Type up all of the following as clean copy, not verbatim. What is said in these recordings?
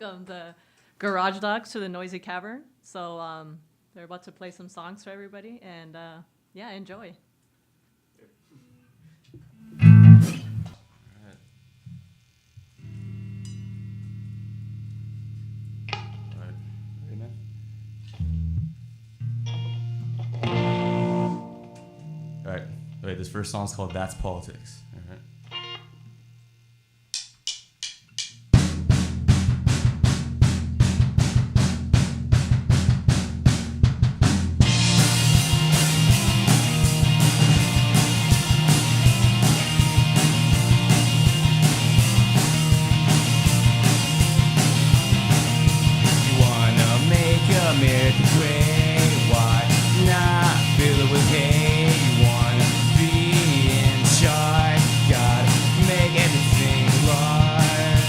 welcome the Garage Dogs to the Noisy Cavern. So they're about to play some songs for everybody, and yeah, enjoy. Alright, this first song's called That's Politics. Alright. You wanna make America great, why not fill it with hate? You wanna be in charge, gotta make everything right.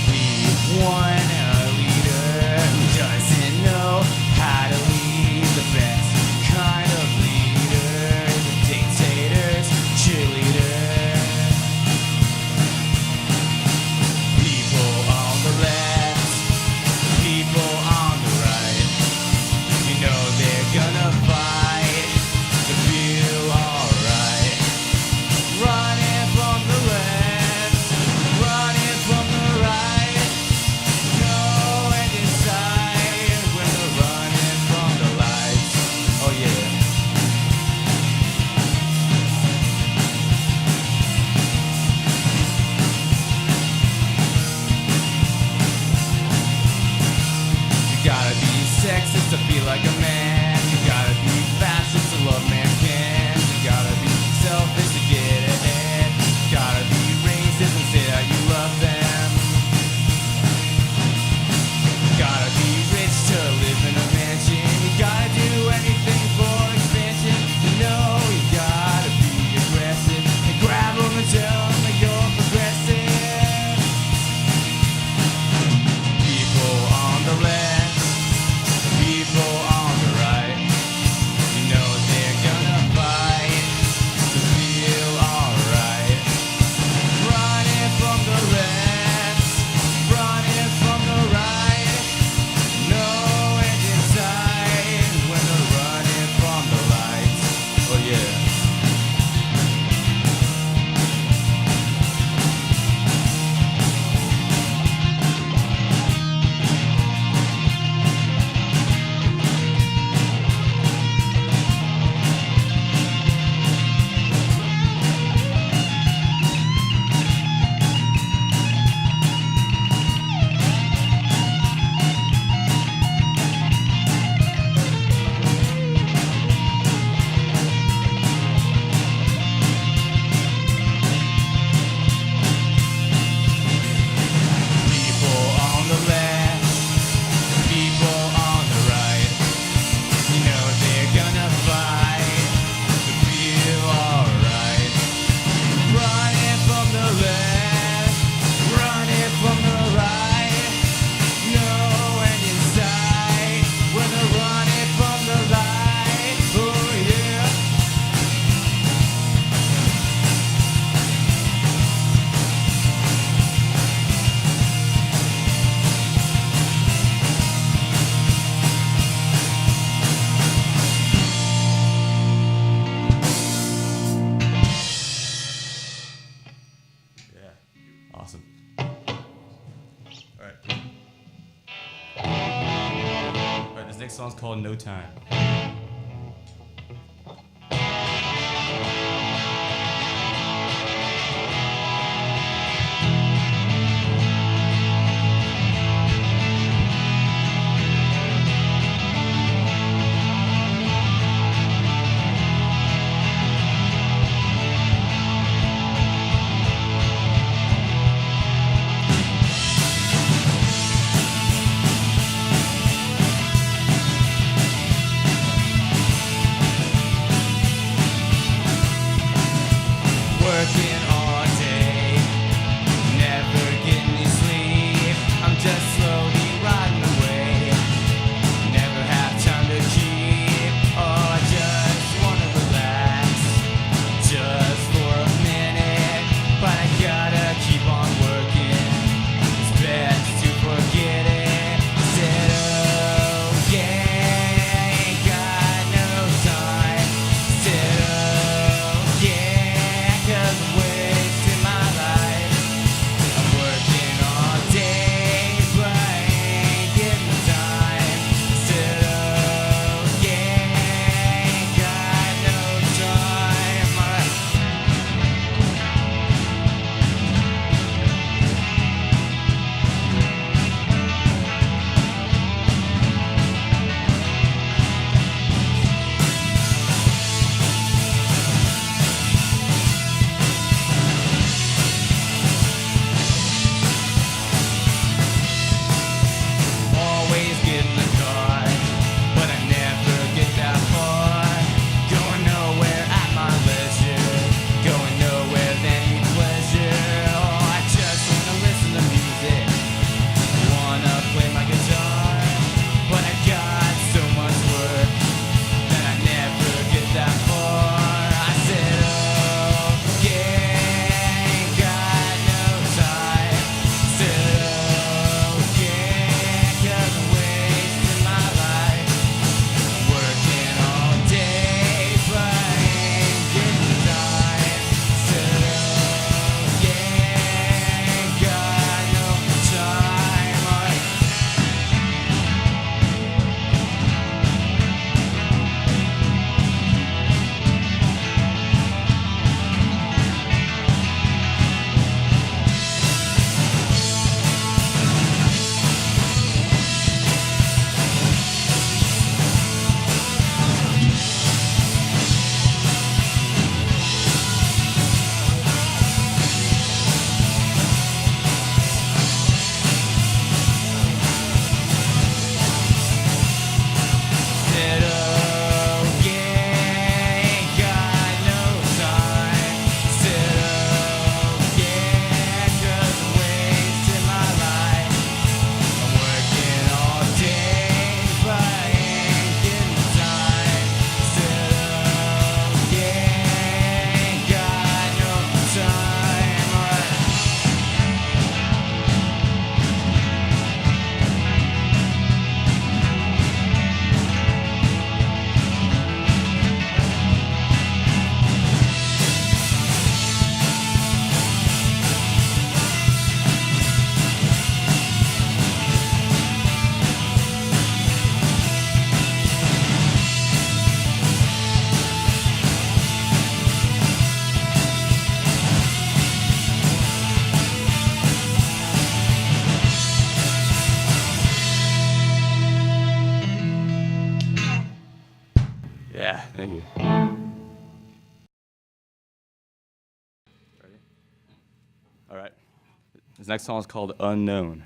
We want a leader who doesn't know how to lead, the best kind of leader, the dictator's cheerleader. People on the left, people on the right, you know they're gonna fight to feel alright. Running from the left, running from the right, no end in sight when they're running from the lights. Oh yeah. You gotta be sexist to feel like a man. You gotta be fascist to love mankind. You gotta be selfish to get ahead. You gotta be racist and say that you love them. You gotta be rich to live in a mansion. You gotta do anything for expansion. You know you gotta be aggressive and grab them and tell them that you're progressive. People on the left, people on the right, you know they're gonna fight to feel alright. Running from the left, running from the right, no end in sight when they're running from the lights. Oh yeah. People on the left, people on the right, you know they're gonna fight to feel alright. Running from the left, running from the right, no end in sight when they're running from the light. Oh yeah. Yeah, awesome. Alright. Alright, this next song's called No Time. Yeah, thank you. Ready? All right. This next song is called Unknown.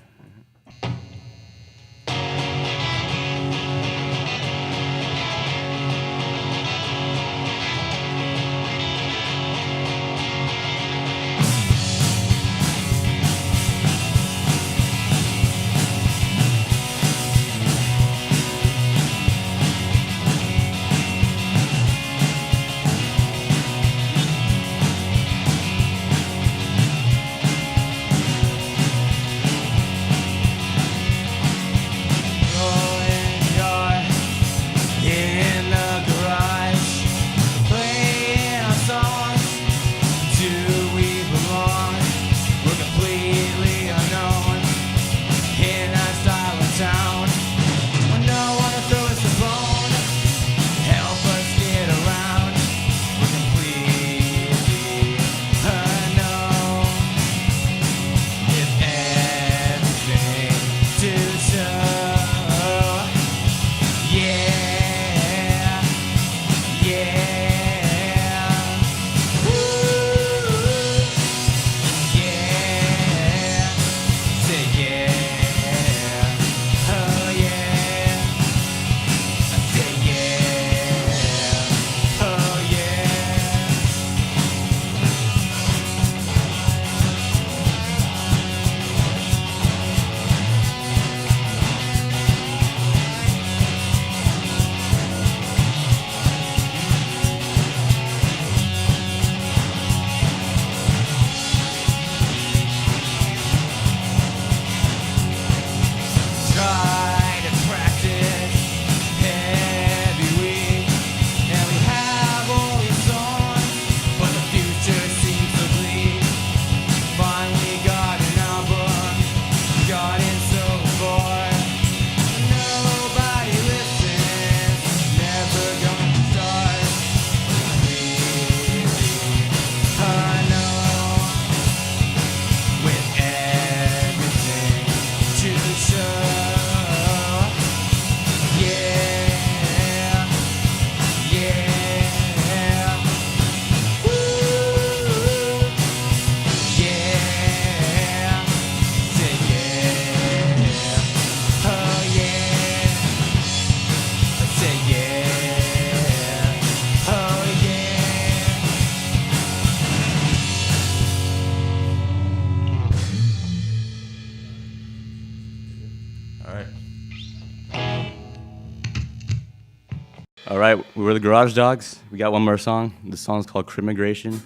All right, we're the Garage Dogs. We got one more song. The song's called Crimmigration.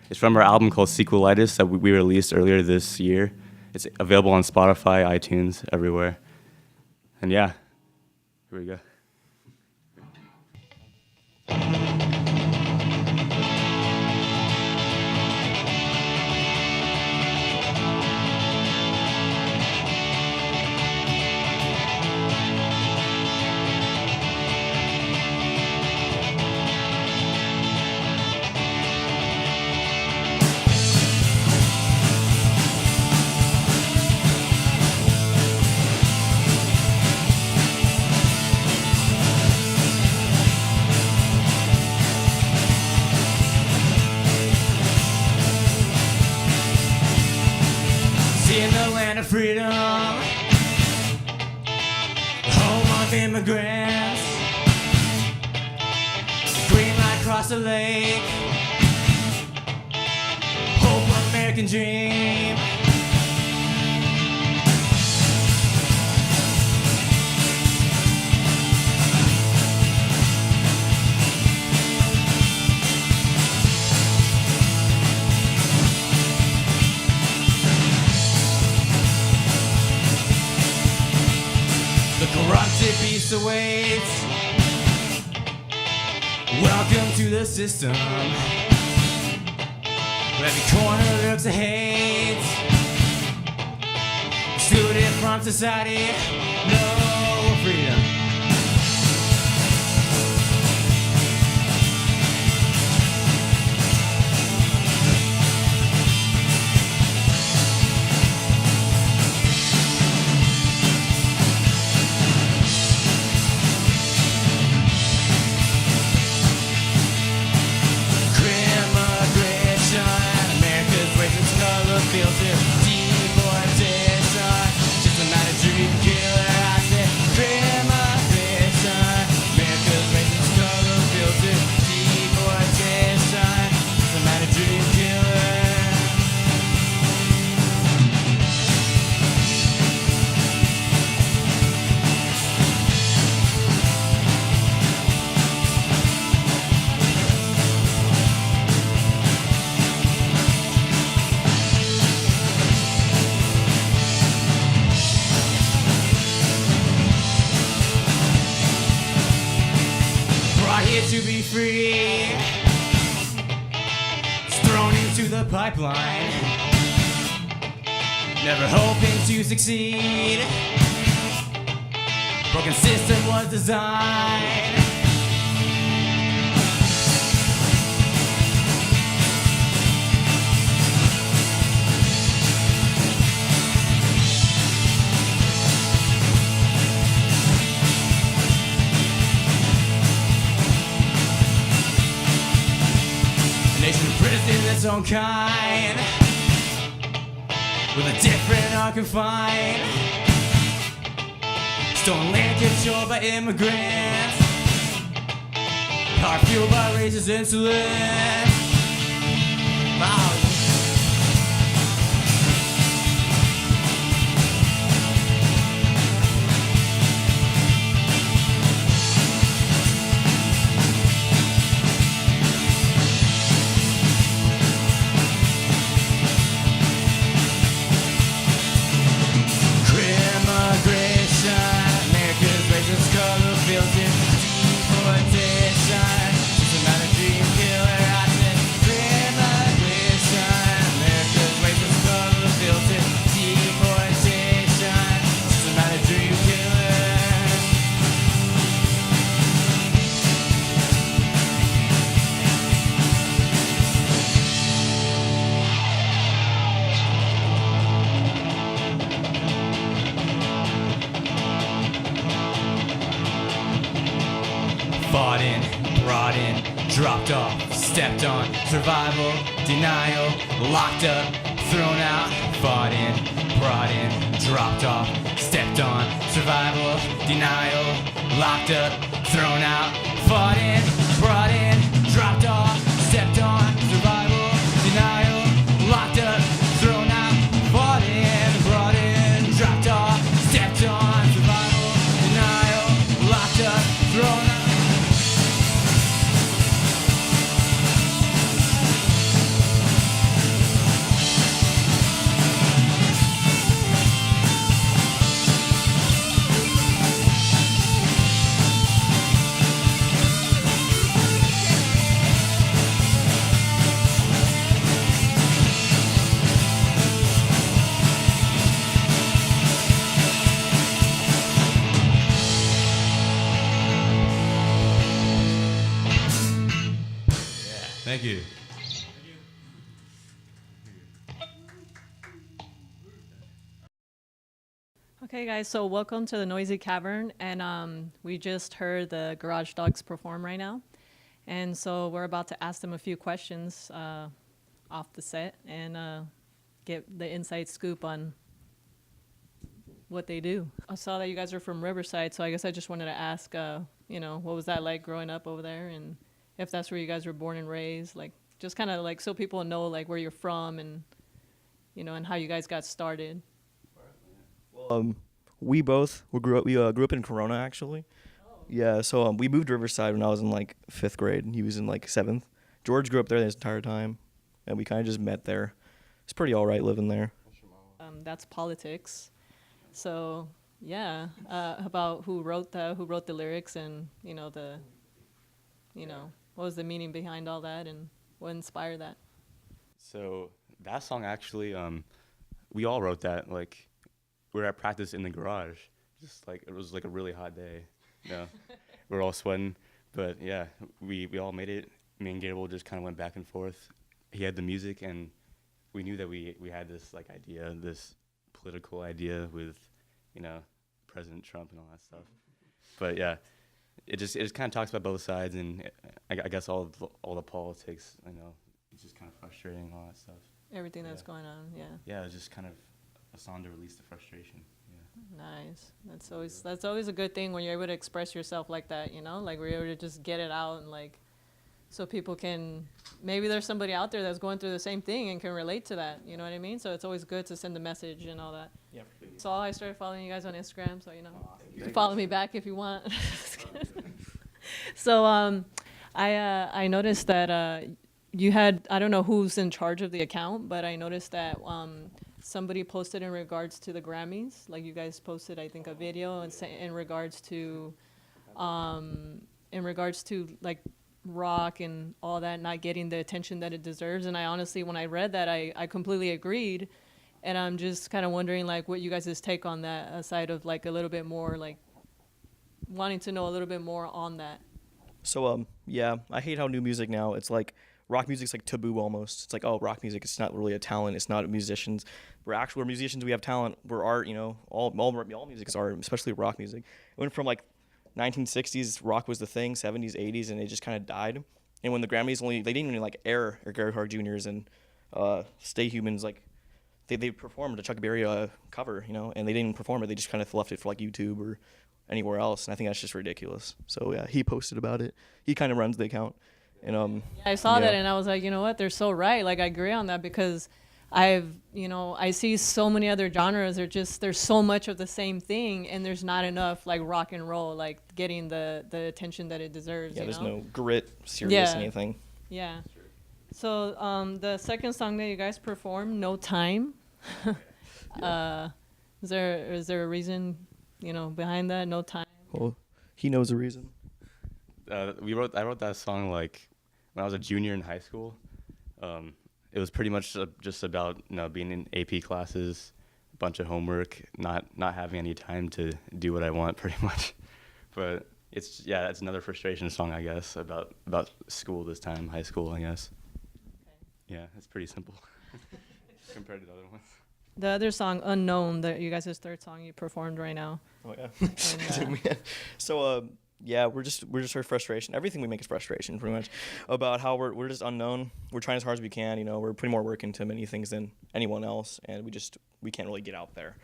It's from our album called Sequelitis that we released earlier this year. It's available on Spotify, iTunes, everywhere. And yeah, here we go. In the land of freedom, home of immigrants, green light across the lake, hope American dream. Corrupted beast awaits. Welcome to the system. Where every corner looks a hate. Excluded from society, no freedom. here to be free. It's thrown into the pipeline, never hoping to succeed. Broken system was designed. A nation imprisoned in its own kind, with a different unconfined. Stolen land controlled by immigrants, power fueled by racist insolence. Wow. Fought in, brought in, dropped off, stepped on, survival, denial, locked up, thrown out. Fought in, brought in, dropped off, stepped on, survival, denial, locked up, thrown out. Fought in, brought in, dropped off, stepped on, survival, denial, locked up, thrown out. Fought in, brought in, dropped off, stepped on, survival, denial, locked up, thrown out. Thank you. Okay, guys, so welcome to the Noisy Cavern, and we just heard the Garage Dogs perform right now, and so we're about to ask them a few questions off the set and get the inside scoop on what they do. I saw that you guys are from Riverside, so I guess I just wanted to ask, what was that like growing up over there, and if that's where you guys were born and raised, like just kind of like so people know like where you're from and and how you guys got started. We grew up in Corona actually. Yeah, so we moved to Riverside when I was in like 5th grade, and he was in like 7th. George grew up there his entire time, and we kind of just met there. It's pretty all right living there. That's politics. So yeah, about who wrote the lyrics and what was the meaning behind all that and what inspired that? So that song actually, we all wrote that. Like, we were at practice in the garage. Just like it was like a really hot day. We were all sweating, but yeah, we all made it. Me and Gable just kind of went back and forth. He had the music, and we knew that we had this like idea, this political idea with President Trump and all that stuff. But yeah, it just kind of talks about both sides, and I guess all the politics. It's just kind of frustrating and all that stuff. Everything that's going on, yeah. Yeah, it's just kind of a song to release the frustration. Yeah. Nice. That's always a good thing when you're able to express yourself like that, like we're able to just get it out and like so people can, maybe there's somebody out there that's going through the same thing and can relate to that, you know what I mean? So it's always good to send a message and all that. Yeah. So I started following you guys on Instagram, so you can follow me back if you want. So I noticed that you had, I don't know who's in charge of the account, but I noticed that somebody posted in regards to the Grammys, like you guys posted, I think, a video in regards to regards to like rock and all that not getting the attention that it deserves. And I honestly, when I read that, I completely agreed. And I'm just kind of wondering like what you guys' take on that, aside of like a little bit more like wanting to know a little bit more on that. So yeah, I hate how new music now, it's like rock music's like taboo almost. It's like, oh, rock music, it's not really a talent. It's not musicians. We're musicians. We have talent. We're art. You know, all music is art, especially rock music. It went from like 1960s rock was the thing, 70s, 80s, and it just kind of died. And when the Grammys they didn't even like air Gary Hart Jr.'s and Stay Humans, like they performed a Chuck Berry cover, you know, and they didn't perform it. They just kind of left it for like YouTube or anywhere else, and I think that's just ridiculous. So yeah, he posted about it. He kind of runs the account, and I saw yeah. that and I was like, you know what, they're so right. Like I agree on that because I see so many other genres. There's so much of the same thing, and there's not enough like rock and roll like getting the attention that it deserves. Yeah, you there's know? no grit, serious Yeah. anything. Yeah. So the second song that you guys performed, "No Time," is there a reason behind that? No time. Well, he knows the reason. I wrote that song like when I was a junior in high school. It was pretty much just about being in AP classes, a bunch of homework, not having any time to do what I want pretty much. But it's another frustration song, I guess, about school this time, high school, I guess. Yeah, it's pretty simple compared to the other ones. The other song, "Unknown," that you guys' third song you performed right now. Oh yeah. And, So yeah, we're just our frustration. Everything we make is frustration, pretty much, about how we're just unknown. We're trying as hard as we can. We're putting more work into many things than anyone else, and we can't really get out there.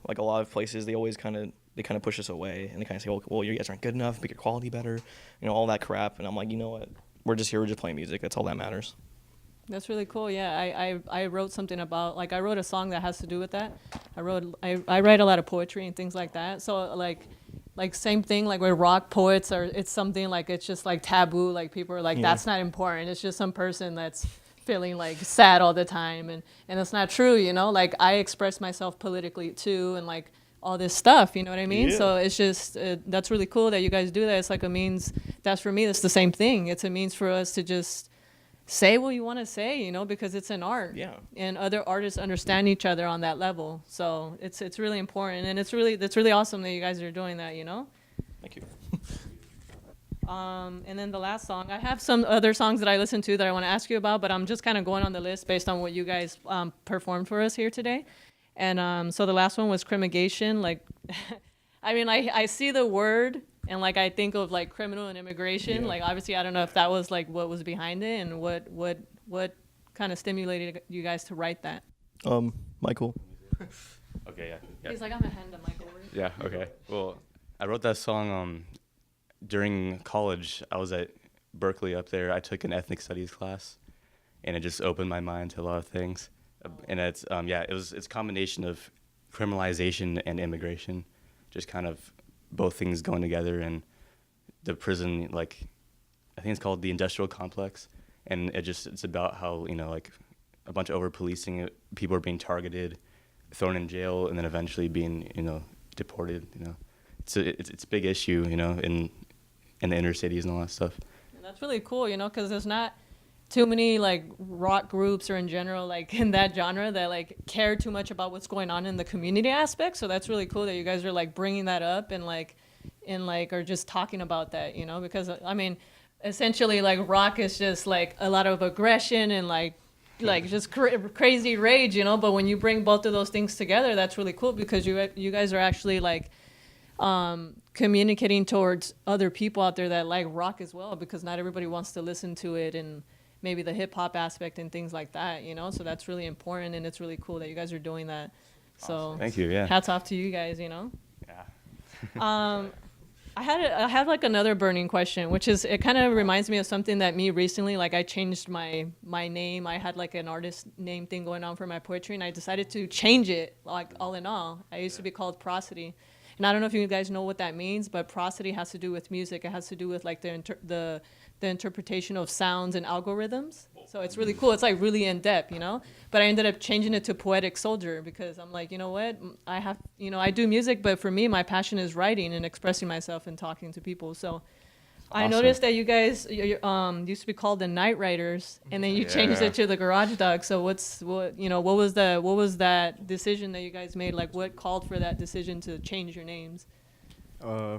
Like a lot of places, they always kind of push us away, and they kind of say, well, you guys aren't good enough. Make your quality better. All that crap. And I'm like, you know what? We're just here. We're just playing music. That's all that matters. That's really cool. Yeah, I wrote something about I wrote a song that has to do with that. I write a lot of poetry and things like that. So like same thing like with rock poets, or it's something like it's just like taboo. Like people are like, that's not important. It's just some person that's feeling like sad all the time, and it's not true. Like I express myself politically too, and like all this stuff. You know what I mean? Yeah. So it's just that's really cool that you guys do that. It's like a means. That's for me. That's the same thing. It's a means for us to just say what you want to say, because it's an art. Yeah. And other artists understand each other on that level. So it's really important, and it's really awesome that you guys are doing that, Thank you. And then the last song, I have some other songs that I listen to that I want to ask you about, but I'm just kind of going on the list based on what you guys performed for us here today. And so the last one was Crimigation. Like, I mean, I see the word, and like I think of like criminal and immigration. Yeah. Like obviously I don't know if that was like what was behind it, and what kind of stimulated you guys to write that. Michael. Okay, yeah. He's like, I'm gonna hand the mic over. Yeah, okay. Well, I wrote that song during college. I was at Berkeley up there. I took an ethnic studies class, and it just opened my mind to a lot of things. And it's it's a combination of criminalization and immigration, just kind of both things going together. And the prison, like I think it's called the industrial complex, and it's about how like a bunch of over policing, people are being targeted, thrown in jail, and then eventually being deported. It's a big issue in the inner cities and all that stuff. And that's really cool, because there's not too many like rock groups or in general like in that genre that like care too much about what's going on in the community aspect. So that's really cool that you guys are like bringing that up and or just talking about that, because I mean, essentially like rock is just like a lot of aggression and like just crazy rage, but when you bring both of those things together, that's really cool because you guys are actually like communicating towards other people out there that like rock as well, because not everybody wants to listen to it, and maybe the hip hop aspect and things like that, so that's really important, and it's really cool that you guys are doing that. So Thank you. Yeah. hats off to you guys. Yeah. I have like another burning question, which is, it kind of reminds me of something that me recently, like I changed my name. I had like an artist name thing going on for my poetry, and I decided to change it, like all in all. I used to be called Prosody. And I don't know if you guys know what that means, but prosody has to do with music. It has to do with like the interpretation of sounds and algorithms. So it's really cool. It's like really in depth, But I ended up changing it to poetic soldier because I'm like, you know what? I do music, but for me, my passion is writing and expressing myself and talking to people. So I noticed that you guys used to be called the Night Riders, and then you changed Yeah. it to the Garage Dogs. So what was that decision that you guys made? Like, what called for that decision to change your names?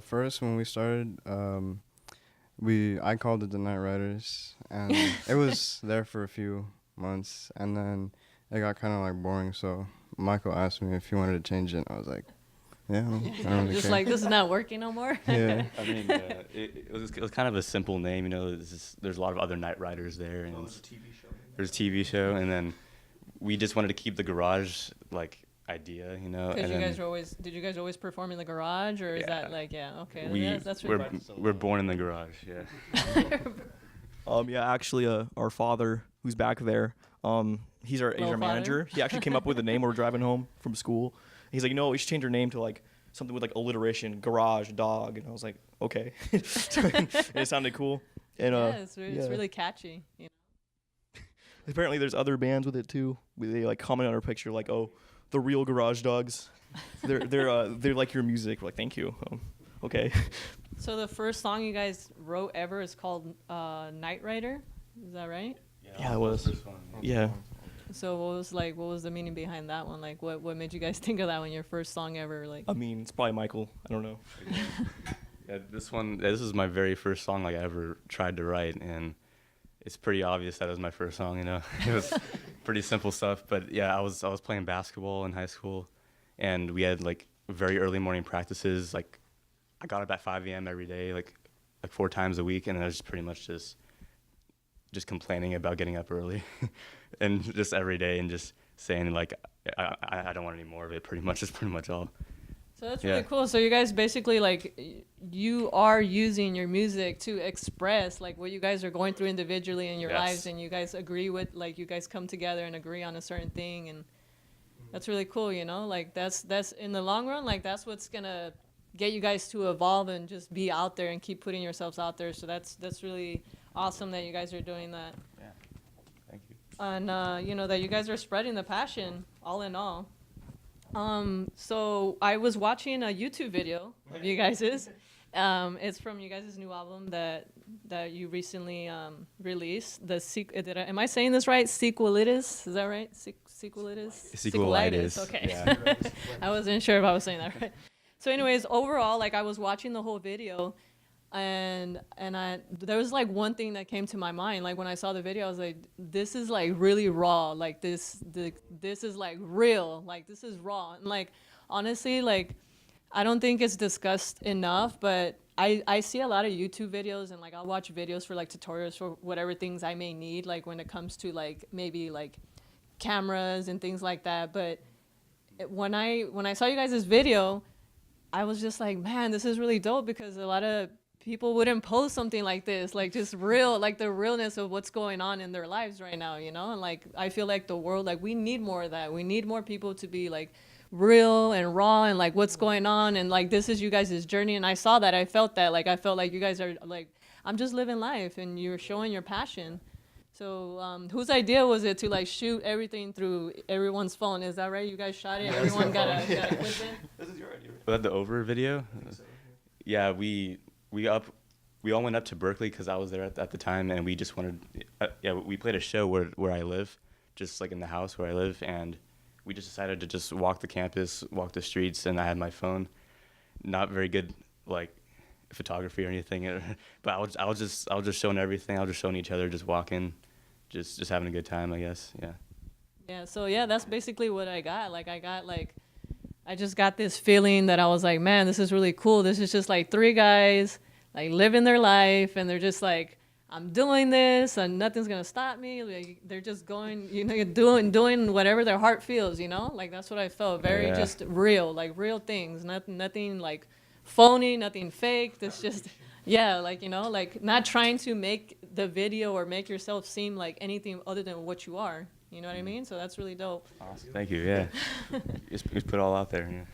First, when we started, I called it the Night Riders, and it was there for a few months, and then it got kind of like boring. So Michael asked me if he wanted to change it, and I was like, "Yeah, I don't really Just care." like, this is not working no more. Yeah. I mean, it was kind of a simple name, you know. There's a lot of other Night Riders there, and there's a TV show, and then we just wanted to keep the garage like idea, you know. Because And did you guys always perform in the garage, or is Yeah. that like, okay, that's we're really we're born in the garage, yeah. Yeah, actually, our father, who's back there, he's our Hello, father. manager. He actually came up with a name when we were driving home from school. He's like, we should change our name to like something with like alliteration, garage, dog. And I was like, okay. And it sounded cool. And it's really catchy. You know? apparently there's other bands with it too. They like comment on our picture like, oh, the real garage dogs. They're like your music. We're like, thank you. Okay. So the first song you guys wrote ever is called Night Rider. Is that right? Yeah, it was. Yeah. So what was the meaning behind that one? Like, what made you guys think of that one? Your first song ever? Like, I mean, it's probably Michael. I don't know. Yeah, this is my very first song like I ever tried to write, and it's pretty obvious that it was my first song, you know. It was pretty simple stuff, but yeah, I was playing basketball in high school, and we had like very early morning practices. Like, I got up at 5 a.m. every day, like 4 times a week, and I was pretty much just complaining about getting up early, and just every day, and just saying like I don't want any more of it. That's pretty much all. so that's Yeah. really cool. So you guys basically like you are using your music to express like what you guys are going through individually in your Yes. lives, and you guys agree with like you guys come together and agree on a certain thing, and that's really cool. You know, like that's in the long run, like that's what's gonna get you guys to evolve and just be out there and keep putting yourselves out there. So that's really awesome that you guys are doing that. Yeah, thank you. And that you guys are spreading the passion all in all. So I was watching a YouTube video of you guys's. It's from you guys' new album that you recently released. Am I saying this right? Sequelitis, is that right? Sequelitis. Sequelitis, Okay. yeah. I wasn't sure if I was saying that right. So anyways, overall, like I was watching the whole video, and there was like one thing that came to my mind. Like when I saw the video, I was like, this is like really raw. Like this is like real. Like this is raw. And like honestly, like I don't think it's discussed enough, but I see a lot of YouTube videos, and like I'll watch videos for like tutorials for whatever things I may need, like when it comes to like maybe like cameras and things like that. But when I saw you guys' video, I was just like, man, this is really dope, because a lot of people wouldn't post something like this, like just real, like the realness of what's going on in their lives right now, you know? And like, I feel like the world, like we need more of that. We need more people to be like real and raw and like what's going on. And like, this is you guys' journey. And I saw that, I felt that, like, I felt like you guys are like, I'm just living life and you're showing your passion. So whose idea was it to like shoot everything through everyone's phone? Is that right? You guys shot it? Everyone got equipment? This is your idea. Was that the Over video? Yeah, we all went up to Berkeley because I was there at the time, and we just wanted. We played a show where I live, just like in the house where I live, and we just decided to just walk the campus, walk the streets, and I had my phone. Not very good, like photography or anything, but I was just showing everything. I was just showing each other, just walking, just having a good time, I guess. Yeah. Yeah, so yeah, that's basically what I got. Like I just got this feeling that I was like, man, this is really cool. This is just like 3 guys like living their life, and they're just like, I'm doing this and nothing's gonna stop me. Like they're just going, doing whatever their heart feels, you know? Like that's what I felt. Very just real, like real things. Nothing like phony, nothing fake. That's just like, like not trying to make the video or make yourself seem like anything other than what you are. You know what I mean? So that's really dope. Awesome. Thank you. Yeah. just put it all out there. Yeah.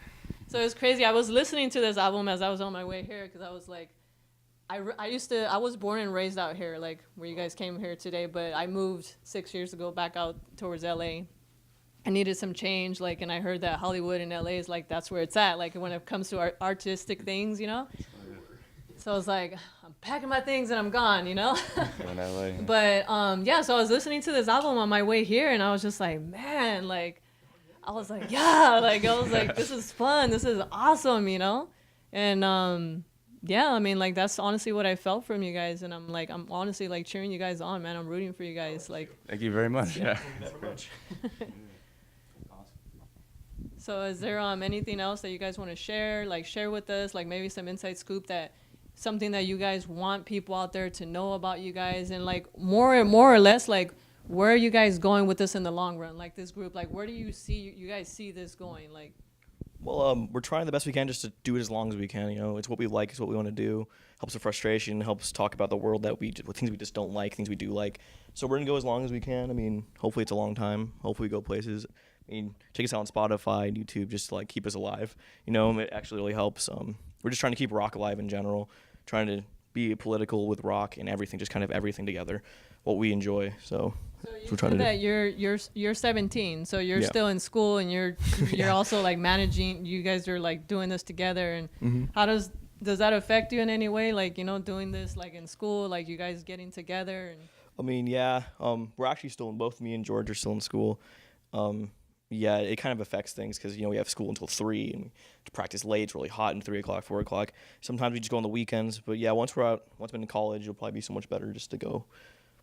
So it's crazy. I was listening to this album as I was on my way here, because I was like, I was born and raised out here, like where you guys came here today, but I moved 6 years ago back out towards LA. I needed some change, like, and I heard that Hollywood and LA is like, that's where it's at, like when it comes to artistic things, you know? So I was like, I'm packing my things and I'm gone, you know? In LA. Yeah. But yeah, so I was listening to this album on my way here, and I was just like, man, like, I was like, yeah, like, I was like, this is fun, this is awesome, you know? And yeah, I mean, like, that's honestly what I felt from you guys, and I'm honestly like cheering you guys on, man. I'm rooting for you guys, like. Thank you very much. Yeah. So is there anything else that you guys want to share, like share with us, like maybe some inside scoop that something that you guys want people out there to know about you guys, and like more or less like where are you guys going with this in the long run, like this group, like where do you see you guys see this going, like? Well, we're trying the best we can just to do it as long as we can. You know, it's what we like, it's what we want to do. Helps with frustration, helps talk about the world that things we just don't like, things we do like. So we're gonna go as long as we can. I mean, hopefully it's a long time. Hopefully we go places. I mean, check us out on Spotify and YouTube, just to like keep us alive. You know, it actually really helps. We're just trying to keep rock alive in general, trying to be political with rock and everything, just kind of everything together, what we enjoy. So You we're trying said to that you're 17, so you're Yeah. still in school, and you're also like managing. You guys are like doing this together, and Mm-hmm. how does that affect you in any way? Like, you know, doing this like in school, like you guys getting together and. I mean, yeah, we're actually still both me and George are still in school. Yeah, it kind of affects things because, you know, we have school until 3 and to practice late. It's really hot and 3 o'clock, 4 o'clock. Sometimes we just go on the weekends. But yeah, once we're in college, it'll probably be so much better just to go.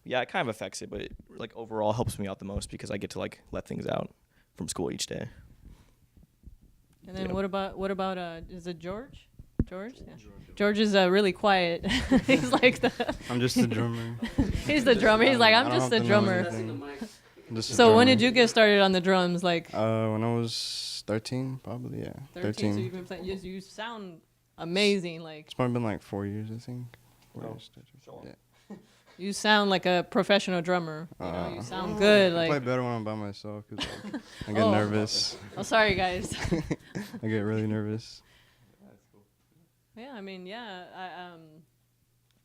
Yeah, it kind of affects it, but it, like overall helps me out the most because I get to like let things out from school each day. And then Yeah. what about is it George? George? Yeah. George is really quiet. He's like I'm just the drummer. he's the drummer. He's like, I I'm don't just have the to know drummer. anything. Just a So when drummer. did you get started on the drums? Like When I was 13, probably, yeah. 13. So you've been playing. You sound amazing. Like It's probably been like 4 years, I think. 4 Oh, years. so- Yeah. you sound like a professional drummer. You know, you Uh, sound good. I play Like, better when I'm by myself because like, I get Oh. nervous. oh, sorry guys. I get really nervous. Yeah, I mean, yeah.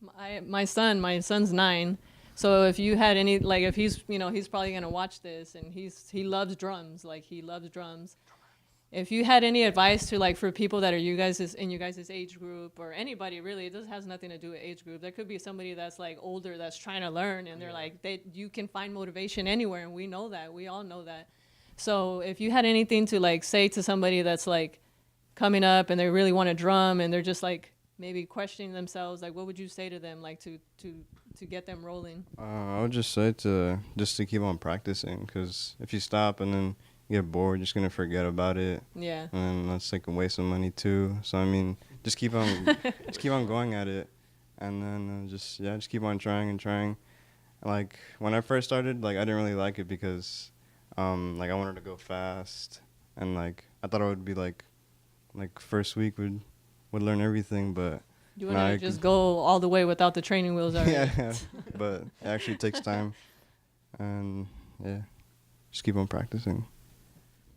My son's 9. So if you had any, like, if he's, you know, he's probably gonna watch this, and he loves drums, like he loves drums. If you had any advice to like for people that are in you guys' age group, or anybody really, it has nothing to do with age group. There could be somebody that's like older that's trying to learn, and they're like you can find motivation anywhere, and we know that, we all know that. So if you had anything to like say to somebody that's like coming up and they really want to drum and they're just like maybe questioning themselves, like what would you say to them, like to get them rolling? I would just say to keep on practicing because if you stop and then you get bored, you're just going to forget about it. Yeah. And that's like a waste of money too. So, I mean, just keep on going at it. And then just keep on trying and trying. Like when I first started, like I didn't really like it because like I wanted to go fast. And like I thought I would be like first week would learn everything, but You want to just go all the way without the training wheels already. yeah, but it actually takes time, and yeah, just keep on practicing.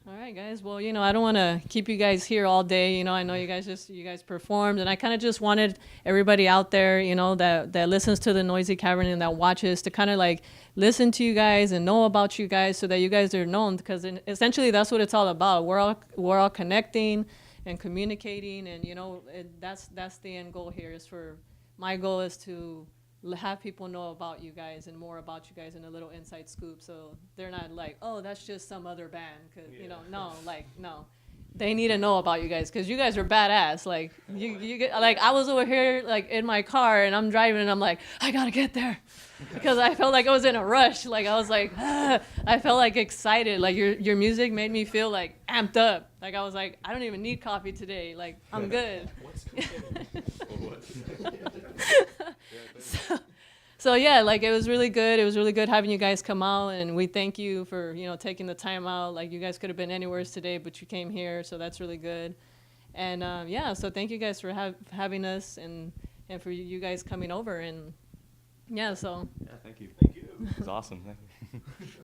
All right, guys. Well, you know, I don't want to keep you guys here all day. You know, I know you guys performed, and I kind of just wanted everybody out there, you know, that listens to the Noisy Cavern and that watches to kind of like listen to you guys and know about you guys so that you guys are known, because essentially that's what it's all about. We're all connecting and communicating, and you know, that's the end goal here. My goal is to have people know about you guys and more about you guys and a little inside scoop, so they're not like, oh, that's just some other band, because you know, no, they need to know about you guys because you guys are badass. Like you get, like I was over here like in my car and I'm driving and I'm like, I gotta get there because I felt like I was in a rush. Like I was like, I felt like excited. Like your music made me feel like amped up. Like I was like, I don't even need coffee today. Like I'm good. So yeah, like it was really good. It was really good having you guys come out, and we thank you for, you know, taking the time out. Like you guys could have been anywhere today, but you came here, so that's really good. And yeah, so thank you guys for having us and for you guys coming over, and yeah, so. Yeah, thank you. Thank you. It was awesome. Thank you.